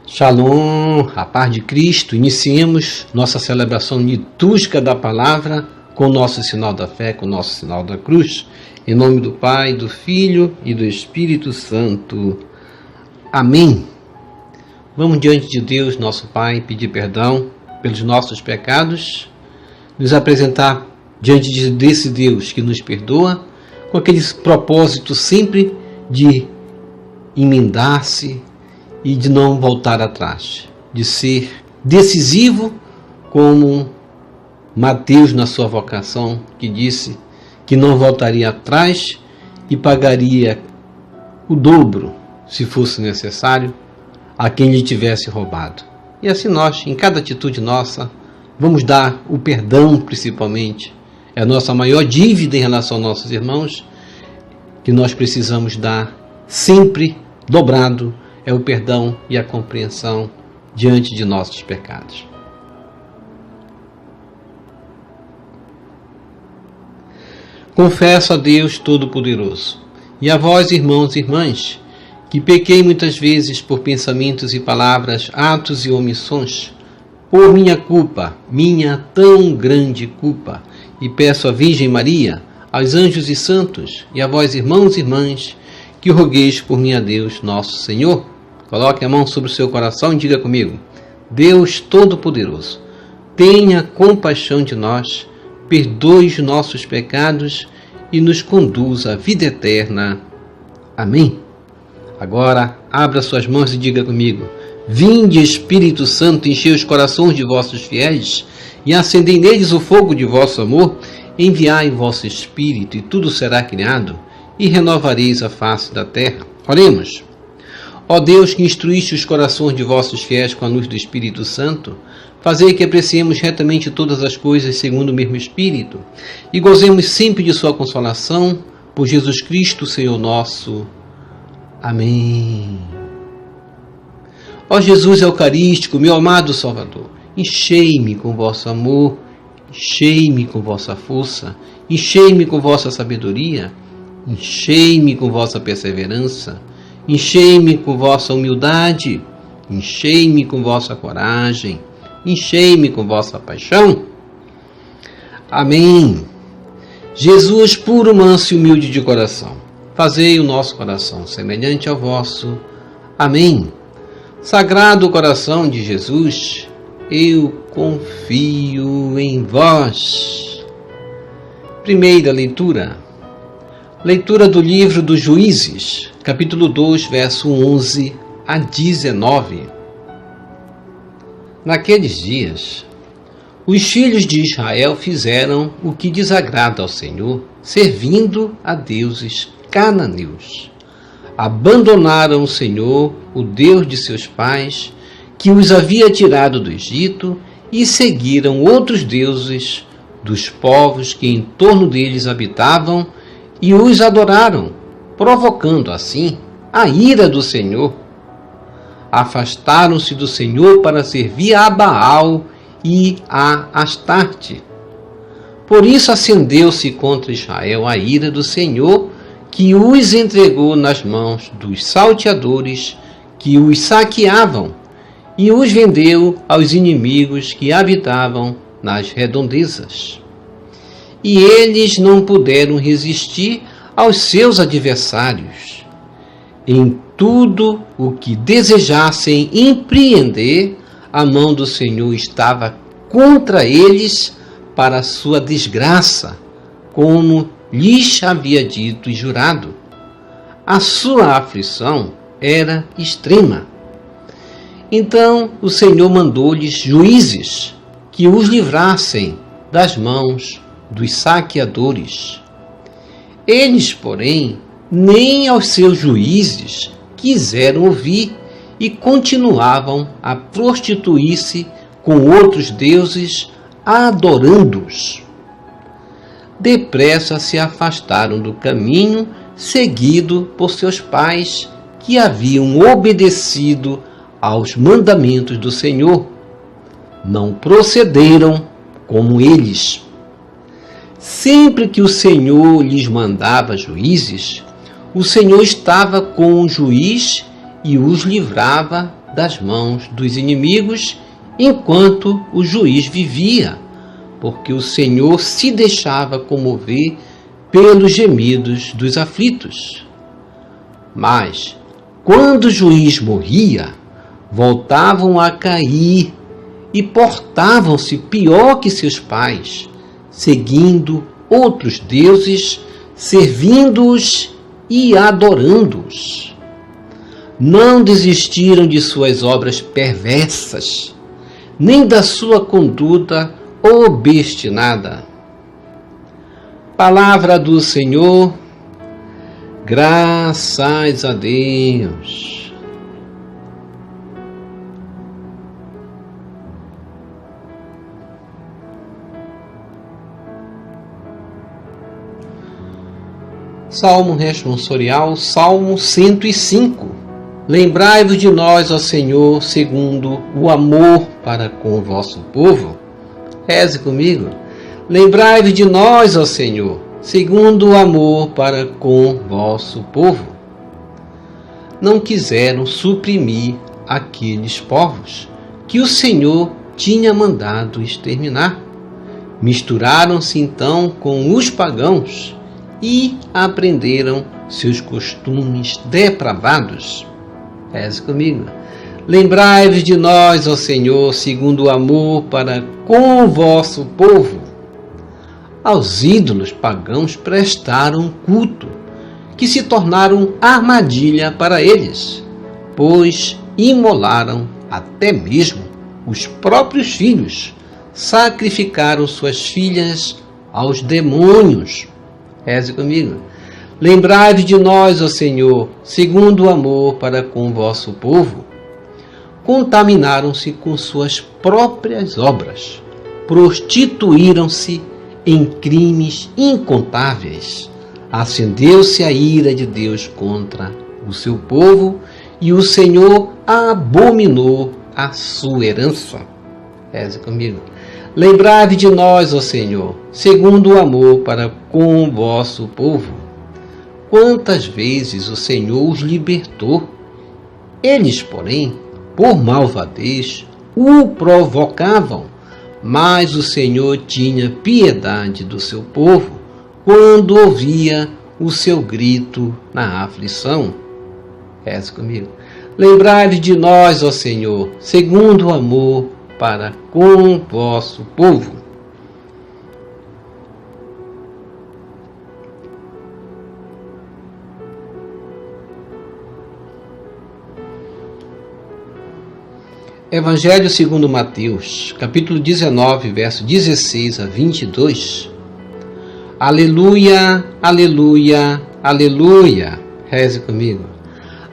Shalom, a paz de Cristo. Iniciemos nossa celebração litúrgica da palavra com o nosso sinal da fé, com o nosso sinal da cruz. Em nome do Pai, do Filho e do Espírito Santo. Amém. Vamos diante de Deus, nosso Pai, pedir perdão pelos nossos pecados, nos apresentar diante desse Deus que nos perdoa, com aquele propósito sempre de emendar-se e de não voltar atrás, de ser decisivo como Mateus na sua vocação, que disse que não voltaria atrás e pagaria o dobro, se fosse necessário, a quem lhe tivesse roubado. E assim nós, em cada atitude nossa, vamos dar o perdão principalmente. É a nossa maior dívida em relação aos nossos irmãos, que nós precisamos dar sempre dobrado, é o perdão e a compreensão diante de nossos pecados. Confesso a Deus Todo-Poderoso e a vós, irmãos e irmãs, que pequei muitas vezes por pensamentos e palavras, atos e omissões, por minha culpa, minha tão grande culpa, e peço à Virgem Maria, aos anjos e santos, e a vós, irmãos e irmãs, que rogueis por mim a Deus, nosso Senhor. Coloque a mão sobre o seu coração e diga comigo: Deus Todo-Poderoso, tenha compaixão de nós, perdoe os nossos pecados e nos conduza à vida eterna. Amém. Agora, abra suas mãos e diga comigo: Vinde, Espírito Santo, enchei os corações de vossos fiéis e acendei neles o fogo de vosso amor. Enviai o vosso Espírito e tudo será criado e renovareis a face da terra. Oremos. Ó Deus, que instruíste os corações de vossos fiéis com a luz do Espírito Santo, fazei que apreciemos retamente todas as coisas segundo o mesmo Espírito e gozemos sempre de sua consolação, por Jesus Cristo, Senhor nosso. Amém. Ó Jesus Eucarístico, meu amado Salvador, enchei-me com vosso amor, enchei-me com vossa força, enchei-me com vossa sabedoria, enchei-me com vossa perseverança, enchei-me com vossa humildade, enchei-me com vossa coragem, enchei-me com vossa paixão. Amém. Jesus, puro, manso e humilde de coração, fazei o nosso coração semelhante ao vosso. Amém. Sagrado coração de Jesus, eu confio em vós. Primeira leitura. Leitura do livro dos Juízes, capítulo 2, verso 11 a 19. Naqueles dias, os filhos de Israel fizeram o que desagrada ao Senhor, servindo a deuses cananeus. Abandonaram o Senhor, o Deus de seus pais, que os havia tirado do Egito, e seguiram outros deuses dos povos que em torno deles habitavam, e os adoraram, provocando assim a ira do Senhor. Afastaram-se do Senhor para servir a Baal e a Astarte. Por isso acendeu-se contra Israel a ira do Senhor, que os entregou nas mãos dos salteadores que os saqueavam, e os vendeu aos inimigos que habitavam nas redondezas. E eles não puderam resistir aos seus adversários. Em tudo o que desejassem empreender, a mão do Senhor estava contra eles para sua desgraça, como lhes havia dito e jurado. A sua aflição era extrema. Então o Senhor mandou-lhes juízes que os livrassem das mãos dos saqueadores. Eles, porém, nem aos seus juízes quiseram ouvir e continuavam a prostituir-se com outros deuses, adorando-os. Depressa se afastaram do caminho seguido por seus pais, que haviam obedecido aos mandamentos do Senhor. Não procederam como eles. Sempre que o Senhor lhes mandava juízes, o Senhor estava com o juiz e os livrava das mãos dos inimigos enquanto o juiz vivia, porque o Senhor se deixava comover pelos gemidos dos aflitos. Mas, quando o juiz morria, voltavam a cair e portavam-se pior que seus pais, seguindo outros deuses, servindo-os e adorando-os. Não desistiram de suas obras perversas, nem da sua conduta obstinada. Palavra do Senhor, graças a Deus. Salmo responsorial, Salmo 105. Lembrai-vos de nós, ó Senhor, segundo o amor para com o vosso povo. Reze comigo. Lembrai-vos de nós, ó Senhor, segundo o amor para com o vosso povo. Não quiseram suprimir aqueles povos que o Senhor tinha mandado exterminar. Misturaram-se então com os pagãos e aprenderam seus costumes depravados. Reze comigo. Lembrai-vos de nós, ó Senhor, segundo o amor para com o vosso povo. Aos ídolos pagãos prestaram culto, que se tornaram armadilha para eles, pois imolaram até mesmo os próprios filhos, sacrificaram suas filhas aos demônios. Reze comigo. Lembrai-vos de nós, ó Senhor, segundo o amor para com o vosso povo. Contaminaram-se com suas próprias obras, prostituíram-se em crimes incontáveis. Acendeu-se a ira de Deus contra o seu povo e o Senhor abominou a sua herança. Reze comigo. Lembrai-vos de nós, ó Senhor, segundo o amor para com o vosso povo. Quantas vezes o Senhor os libertou? Eles, porém, por malvadez, o provocavam, mas o Senhor tinha piedade do seu povo quando ouvia o seu grito na aflição. Reze comigo. Lembrai-vos de nós, ó Senhor, segundo o amor para com o vosso povo. Evangelho segundo Mateus, capítulo 19, verso 16 a 22. Aleluia, aleluia, aleluia. Reze comigo.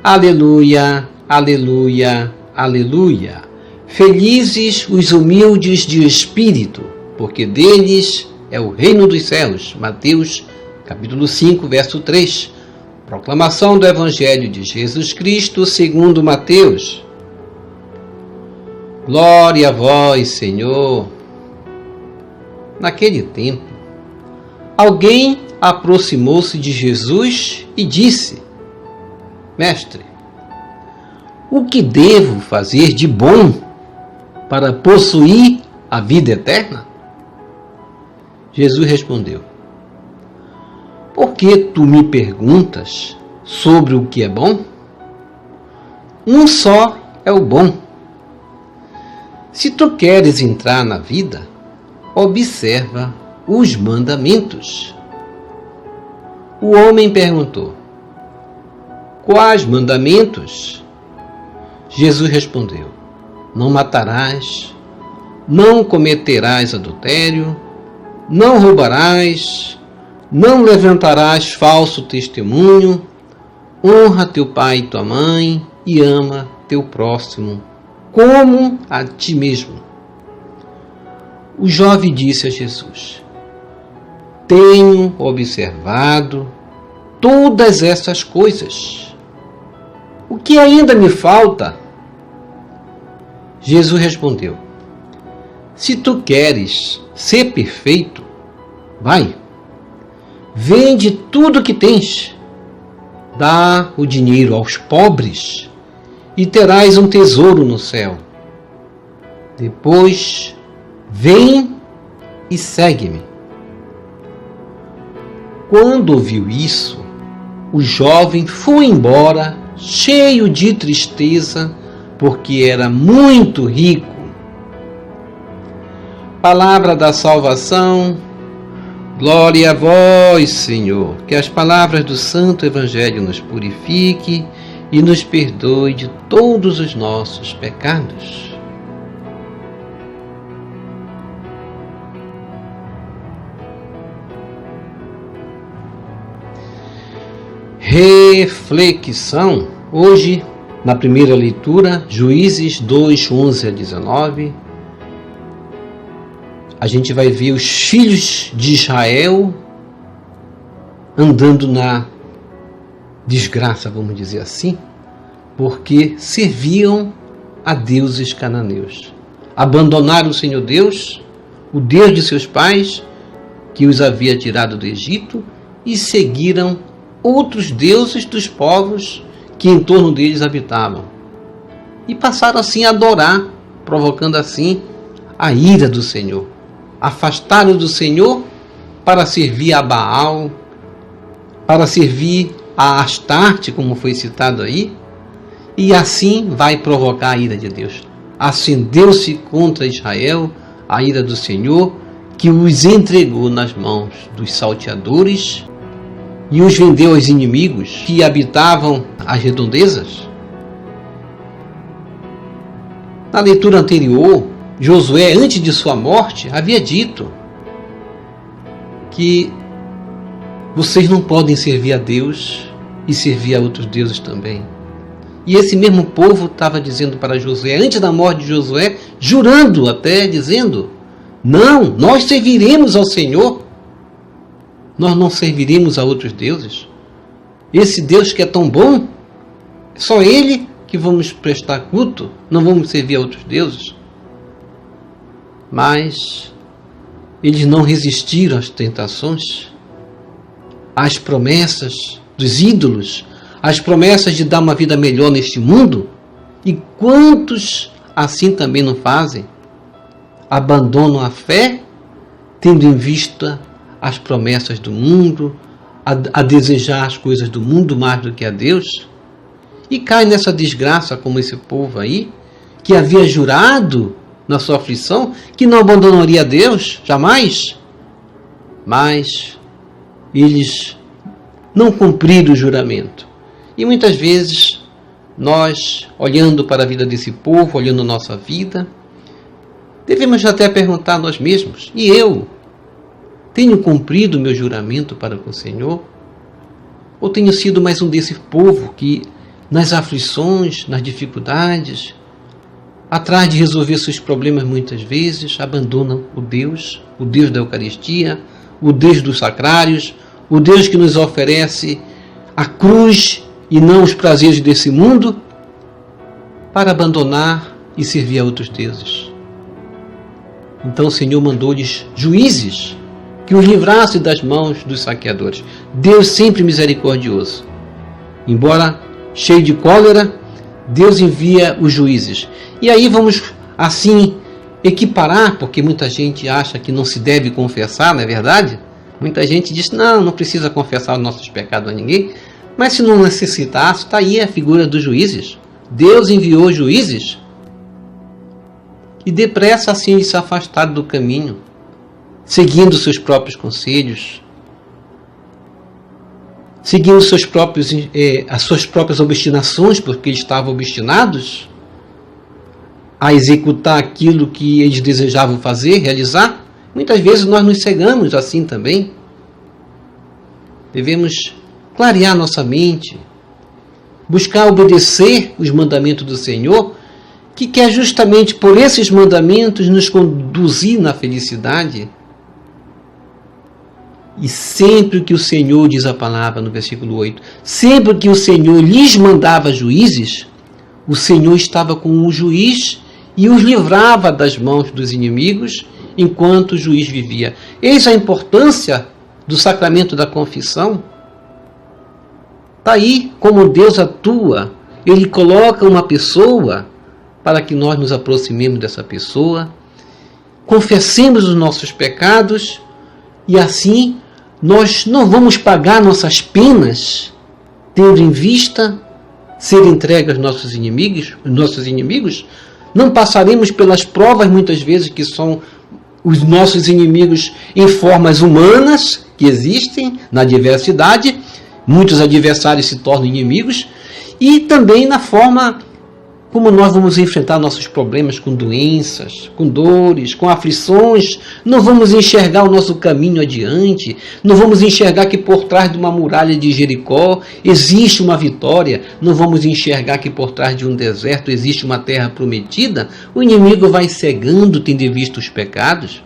Aleluia, aleluia, aleluia. Felizes os humildes de espírito, porque deles é o reino dos céus. Mateus, capítulo 5, verso 3. Proclamação do Evangelho de Jesus Cristo segundo Mateus. Glória a vós, Senhor. Naquele tempo, alguém aproximou-se de Jesus e disse: Mestre, o que devo fazer de bom para possuir a vida eterna? Jesus respondeu: Por que tu me perguntas sobre o que é bom? Um só é o bom. Se tu queres entrar na vida, observa os mandamentos. O homem perguntou: Quais mandamentos? Jesus respondeu: Não matarás, não cometerás adultério, não roubarás, não levantarás falso testemunho, honra teu pai e tua mãe e ama teu próximo como a ti mesmo. O jovem disse a Jesus: Tenho observado todas essas coisas. O que ainda me falta? Jesus respondeu: Se tu queres ser perfeito, vai, vende tudo o que tens, dá o dinheiro aos pobres e terás um tesouro no céu. Depois, vem e segue-me. Quando ouviu isso, o jovem foi embora, cheio de tristeza, porque era muito rico. Palavra da salvação. Glória a vós, Senhor. Que as palavras do Santo Evangelho nos purifique e nos perdoe de todos os nossos pecados. Reflexão. Hoje, na primeira leitura, Juízes 2, 11 a 19, a gente vai ver os filhos de Israel andando na desgraça, vamos dizer assim, porque serviam a deuses cananeus. Abandonaram o Senhor Deus, o Deus de seus pais, que os havia tirado do Egito, e seguiram outros deuses dos povos que em torno deles habitavam. E passaram assim a adorar, provocando assim a ira do Senhor. Afastaram do Senhor para servir a Baal, para servir a Astarte, como foi citado aí, e assim vai provocar a ira de Deus. Acendeu-se contra Israel a ira do Senhor, que os entregou nas mãos dos salteadores e os vendeu aos inimigos que habitavam as redondezas. Na leitura anterior, Josué, antes de sua morte, havia dito que vocês não podem servir a Deus e servir a outros deuses também. E esse mesmo povo estava dizendo para Josué, antes da morte de Josué, jurando até, dizendo: não, nós serviremos ao Senhor. Nós não serviremos a outros deuses. Esse Deus que é tão bom, só Ele que vamos prestar culto, não vamos servir a outros deuses. Mas eles não resistiram às tentações, às promessas dos ídolos, às promessas de dar uma vida melhor neste mundo. E quantos assim também não fazem? Abandonam a fé, tendo em vista as promessas do mundo, a desejar as coisas do mundo mais do que a Deus, e cai nessa desgraça como esse povo aí, que havia jurado na sua aflição que não abandonaria a Deus, jamais, mas eles não cumpriram o juramento. E muitas vezes nós, olhando para a vida desse povo, olhando a nossa vida, devemos até perguntar a nós mesmos: e eu? Tenho cumprido o meu juramento para com o Senhor? Ou tenho sido mais um desse povo que, nas aflições, nas dificuldades, atrás de resolver seus problemas muitas vezes, abandonam o Deus da Eucaristia, o Deus dos sacrários, o Deus que nos oferece a cruz e não os prazeres desse mundo, para abandonar e servir a outros deuses? Então o Senhor mandou-lhes juízes que os livrasse das mãos dos saqueadores. Deus sempre misericordioso. Embora cheio de cólera, Deus envia os juízes. E aí vamos assim equiparar, porque muita gente acha que não se deve confessar, não é verdade? Muita gente diz: não precisa confessar os nossos pecados a ninguém. Mas se não necessitasse, está aí a figura dos juízes. Deus enviou juízes e depressa assim eles se afastaram do caminho, seguindo seus próprios conselhos, seguindo as suas próprias obstinações, porque eles estavam obstinados a executar aquilo que eles desejavam fazer, realizar. Muitas vezes nós nos cegamos assim também. Devemos clarear nossa mente, buscar obedecer os mandamentos do Senhor, que quer justamente por esses mandamentos nos conduzir na felicidade. E sempre que o Senhor, diz a palavra no versículo 8, sempre que o Senhor lhes mandava juízes, o Senhor estava com o juiz e os livrava das mãos dos inimigos enquanto o juiz vivia. Eis a importância do sacramento da confissão. Está aí como Deus atua Ele coloca uma pessoa para que nós nos aproximemos dessa pessoa, confessemos os nossos pecados e assim nós não vamos pagar nossas penas, tendo em vista ser entregue aos nossos inimigos, não passaremos pelas provas muitas vezes que são os nossos inimigos em formas humanas que existem na diversidade, muitos adversários se tornam inimigos, e também na forma como nós vamos enfrentar nossos problemas com doenças, com dores, com aflições. Não vamos enxergar o nosso caminho adiante, não vamos enxergar que por trás de uma muralha de Jericó existe uma vitória, não vamos enxergar que por trás de um deserto existe uma terra prometida. O inimigo vai cegando, tendo em vista os pecados.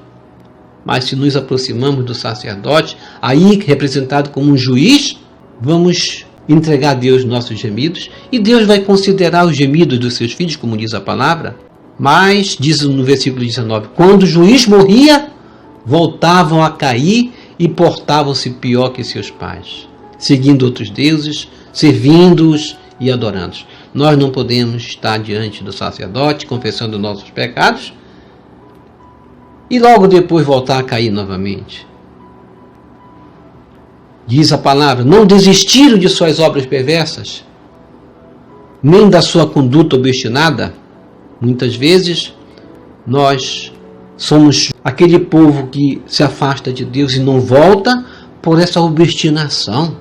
Mas se nos aproximamos do sacerdote, aí representado como um juiz, vamos entregar a Deus nossos gemidos, e Deus vai considerar os gemidos dos seus filhos, como diz a palavra. Mas, diz no versículo 19, quando o juiz morria, voltavam a cair e portavam-se pior que seus pais, seguindo outros deuses, servindo-os e adorando-os. Nós não podemos estar diante do sacerdote, confessando nossos pecados, e logo depois voltar a cair novamente. Diz a palavra, não desistiram de suas obras perversas, nem da sua conduta obstinada. Muitas vezes, nós somos aquele povo que se afasta de Deus e não volta por essa obstinação.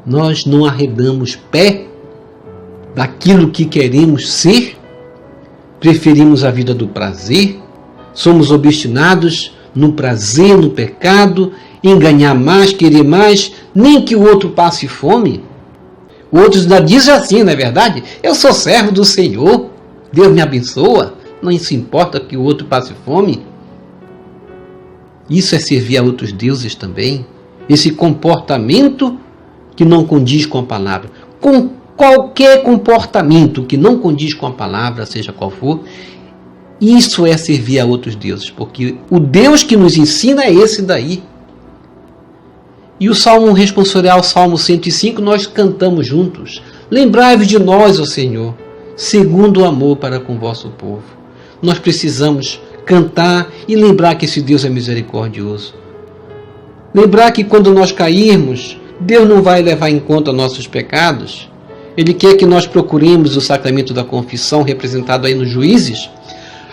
Nós não arredamos pé daquilo que queremos ser, preferimos a vida do prazer, somos obstinados no prazer, no pecado, em ganhar mais, querer mais, nem que o outro passe fome. O outro ainda diz assim, não é verdade? Eu sou servo do Senhor, Deus me abençoa, não se importa que o outro passe fome. Isso é servir a outros deuses também. Esse comportamento que não condiz com a palavra. Com qualquer comportamento que não condiz com a palavra, seja qual for, isso é servir a outros deuses, porque o Deus que nos ensina é esse daí. E o Salmo responsorial, Salmo 105, nós cantamos juntos. Lembrai-vos de nós, ó Senhor, segundo o amor para com o vosso povo. Nós precisamos cantar e lembrar que esse Deus é misericordioso. Lembrar que quando nós cairmos, Deus não vai levar em conta nossos pecados. Ele quer que nós procuremos o sacramento da confissão, representado aí nos Juízes,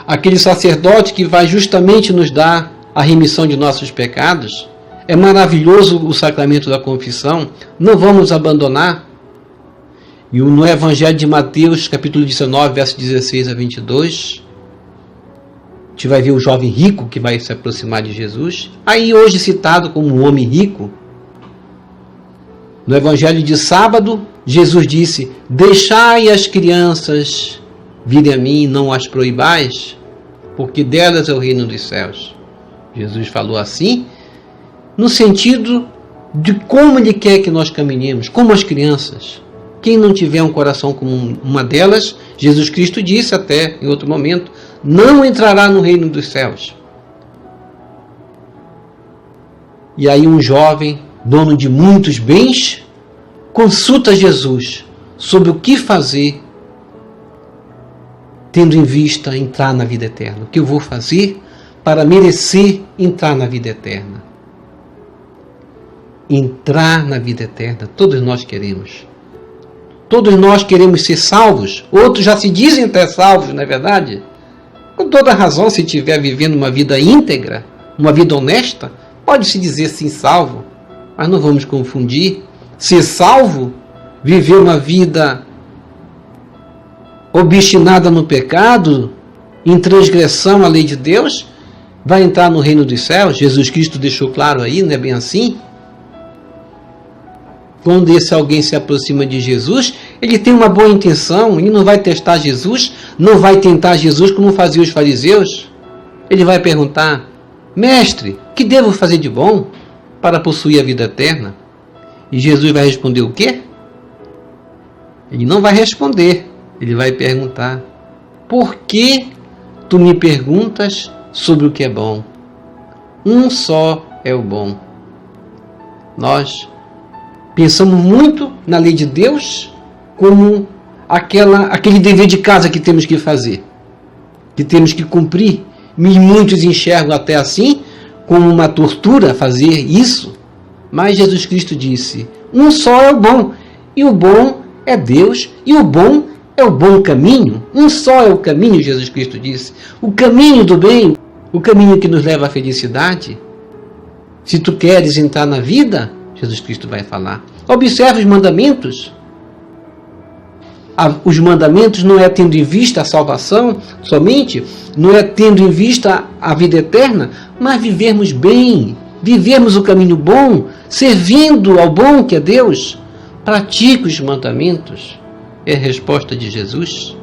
aquele sacerdote que vai justamente nos dar a remissão de nossos pecados. É maravilhoso o sacramento da confissão, não vamos abandonar. E no Evangelho de Mateus, capítulo 19, versos 16 a 22, a gente vai ver o jovem rico que vai se aproximar de Jesus, aí hoje citado como um homem rico. No Evangelho de sábado, Jesus disse, deixai as crianças virem a mim, não as proibais, porque delas é o reino dos céus. Jesus falou assim, no sentido de como Ele quer que nós caminhemos, como as crianças. Quem não tiver um coração como uma delas, Jesus Cristo disse até em outro momento, não entrará no reino dos céus. E aí um jovem, dono de muitos bens, consulta Jesus sobre o que fazer, tendo em vista entrar na vida eterna. O que eu vou fazer para merecer entrar na vida eterna? Entrar na vida eterna, todos nós queremos. Todos nós queremos ser salvos. Outros já se dizem até salvos, não é verdade? Com toda razão, se estiver vivendo uma vida íntegra, uma vida honesta, pode-se dizer sim salvo. Mas não vamos confundir. Ser salvo, viver uma vida obstinada no pecado, em transgressão à lei de Deus, vai entrar no reino dos céus. Jesus Cristo deixou claro aí, não é bem assim? Quando esse alguém se aproxima de Jesus, ele tem uma boa intenção, ele não vai testar Jesus, não vai tentar Jesus como faziam os fariseus. Ele vai perguntar, mestre, que devo fazer de bom para possuir a vida eterna? E Jesus vai responder o quê? Ele não vai responder, ele vai perguntar, por que tu me perguntas sobre o que é bom? Um só é o bom. Nós pensamos muito na lei de Deus como aquele dever de casa que temos que fazer, que temos que cumprir. Muitos enxergam até assim, como uma tortura fazer isso, mas Jesus Cristo disse, um só é o bom, e o bom é Deus, e o bom é o bom caminho. Um só é o caminho, Jesus Cristo disse, o caminho do bem, o caminho que nos leva à felicidade. Se tu queres entrar na vida, Jesus Cristo vai falar, observa os mandamentos. Os mandamentos não é tendo em vista a salvação somente, não é tendo em vista a vida eterna, mas vivermos bem, vivermos o caminho bom, servindo ao bom que é Deus. Pratique os mandamentos. É a resposta de Jesus.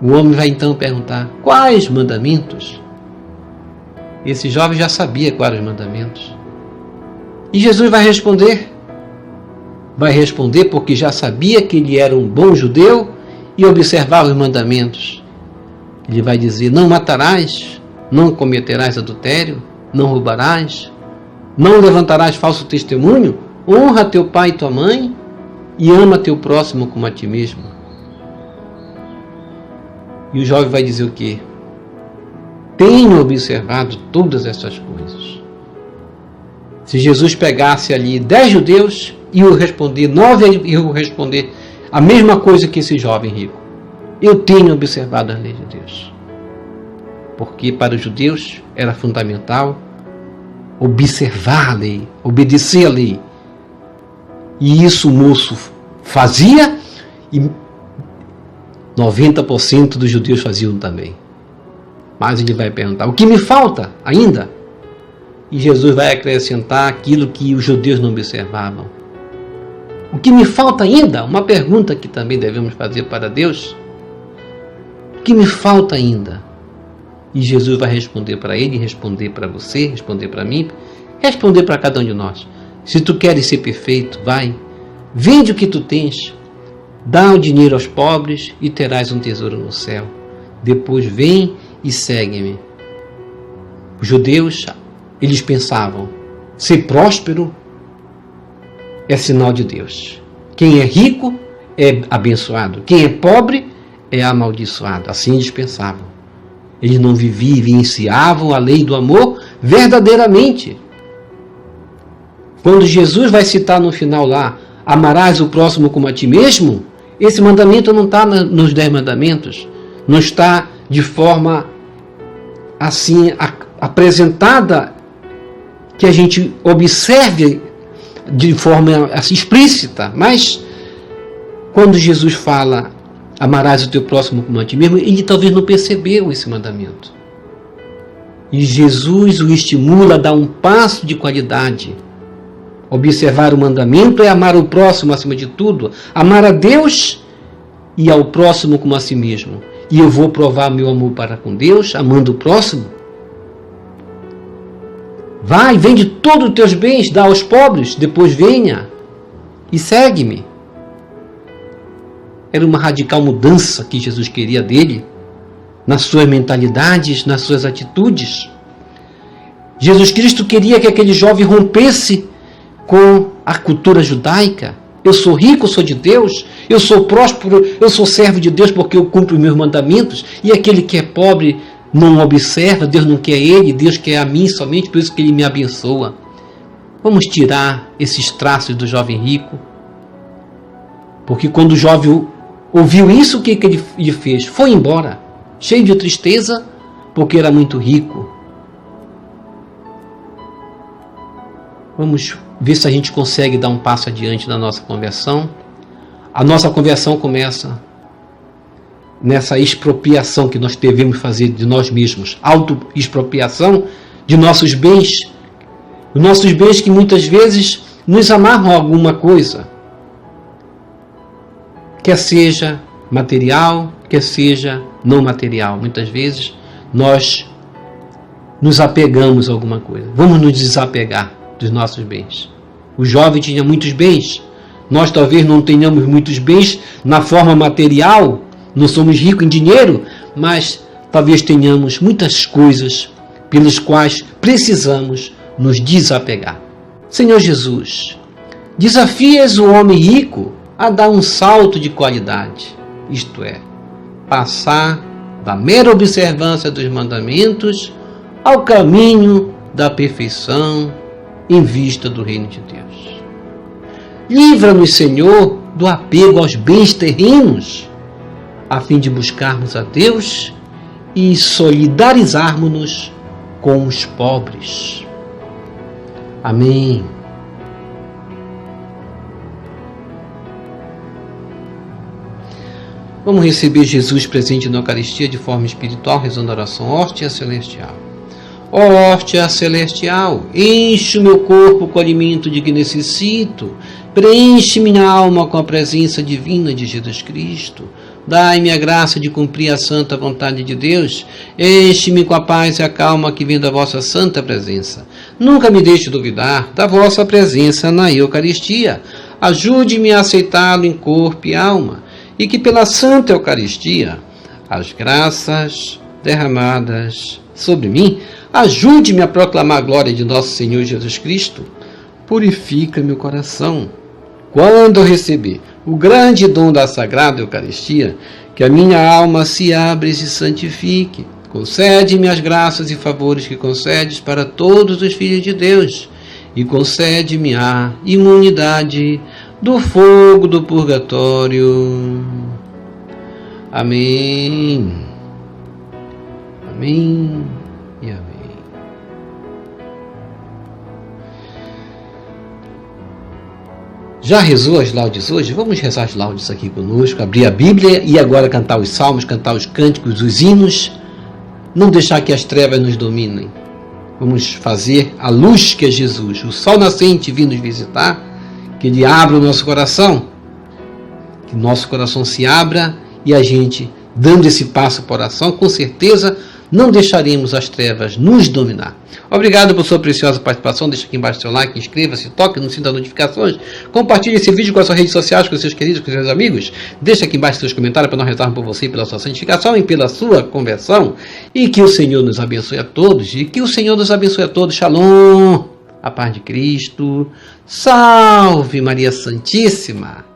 O homem vai então perguntar, quais mandamentos? Esse jovem já sabia quais os mandamentos. E Jesus vai responder. Vai responder porque já sabia que ele era um bom judeu e observava os mandamentos. Ele vai dizer, não matarás, não cometerás adultério, não roubarás, não levantarás falso testemunho, honra teu pai e tua mãe e ama teu próximo como a ti mesmo. E o jovem vai dizer o quê? Tenho observado todas essas coisas. Se Jesus pegasse ali 10 judeus, iam responder, 9 iam responder a mesma coisa que esse jovem rico. Eu tenho observado a lei de Deus. Porque para os judeus era fundamental observar a lei, obedecer a lei. E isso o moço fazia e 90% dos judeus faziam também. Mas ele vai perguntar, o que me falta ainda? E Jesus vai acrescentar aquilo que os judeus não observavam. O que me falta ainda? Uma pergunta que também devemos fazer para Deus. O que me falta ainda? E Jesus vai responder para ele, responder para você, responder para mim, responder para cada um de nós. Se tu queres ser perfeito, vai, vende o que tu tens, dá o dinheiro aos pobres e terás um tesouro no céu. Depois vem e segue-me. Os judeus, eles pensavam, ser próspero é sinal de Deus. Quem é rico é abençoado. Quem é pobre é amaldiçoado. Assim eles pensavam. Eles não vivenciavam a lei do amor verdadeiramente. Quando Jesus vai citar no final lá, amarás o próximo como a ti mesmo, esse mandamento não está nos 10 mandamentos. Não está de forma assim apresentada que a gente observe de forma assim, explícita, mas quando Jesus fala amarás o teu próximo como a ti mesmo, ele talvez não percebeu esse mandamento. E Jesus o estimula a dar um passo de qualidade. Observar o mandamento é amar o próximo acima de tudo, amar a Deus e ao próximo como a si mesmo. E eu vou provar meu amor para com Deus, amando o próximo. Vai, vende todos os teus bens, dá aos pobres, depois venha e segue-me. Era uma radical mudança que Jesus queria dele, nas suas mentalidades, nas suas atitudes. Jesus Cristo queria que aquele jovem rompesse com a cultura judaica. Eu sou rico, eu sou de Deus, eu sou próspero, eu sou servo de Deus porque eu cumpro os meus mandamentos, e aquele que é pobre não observa, Deus não quer ele, Deus quer a mim somente, por isso que ele me abençoa. Vamos tirar esses traços do jovem rico, porque quando o jovem ouviu isso, o que ele fez? Foi embora, cheio de tristeza, porque era muito rico. Vamos ver se a gente consegue dar um passo adiante na nossa conversão. A nossa conversão começa nessa expropriação que nós devemos fazer de nós mesmos, autoexpropriação de nossos bens, os nossos bens que muitas vezes nos amarram a alguma coisa, quer seja material, quer seja não material. Muitas vezes nós nos apegamos a alguma coisa. Vamos nos desapegar dos nossos bens. O jovem tinha muitos bens. Nós talvez não tenhamos muitos bens na forma material, não somos ricos em dinheiro, mas talvez tenhamos muitas coisas pelas quais precisamos nos desapegar. Senhor Jesus, desafias o homem rico a dar um salto de qualidade, isto é, passar da mera observância dos mandamentos ao caminho da perfeição em vista do reino de Deus. Livra-nos, Senhor, do apego aos bens terrenos, a fim de buscarmos a Deus e solidarizarmos-nos com os pobres. Amém. Vamos receber Jesus presente na Eucaristia de forma espiritual, rezando a oração Hóstia Celestial. Ó Hóstia Celestial, enche o meu corpo com o alimento de que necessito, preenche minha alma com a presença divina de Jesus Cristo, dai-me a graça de cumprir a santa vontade de Deus, enche-me com a paz e a calma que vem da vossa santa presença. Nunca me deixe duvidar da vossa presença na Eucaristia. Ajude-me a aceitá-lo em corpo e alma, e que pela Santa Eucaristia, as graças derramadas sobre mim, ajude-me a proclamar a glória de nosso Senhor Jesus Cristo. Purifica meu coração. Quando eu receber o grande dom da Sagrada Eucaristia, que a minha alma se abra e se santifique. Concede-me as graças e favores que concedes para todos os filhos de Deus, e concede-me a imunidade do fogo do purgatório. Amém. Amém e amém. Já rezou as laudes hoje? Vamos rezar as laudes aqui conosco, abrir a Bíblia e agora cantar os salmos, cantar os cânticos, os hinos. Não deixar que as trevas nos dominem. Vamos fazer a luz que é Jesus, o sol nascente vir nos visitar, que Ele abra o nosso coração, que nosso coração se abra e a gente, dando esse passo para a oração, com certeza não deixaremos as trevas nos dominar. Obrigado por sua preciosa participação. Deixa aqui embaixo seu like, inscreva-se, toque no sino das notificações, compartilhe esse vídeo com as suas redes sociais, com seus queridos, com seus amigos. Deixa aqui embaixo seus comentários para nós rezarmos por você, pela sua santificação e pela sua conversão. E que o Senhor nos abençoe a todos. E que o Senhor nos abençoe a todos. Shalom. A paz de Cristo. Salve Maria Santíssima.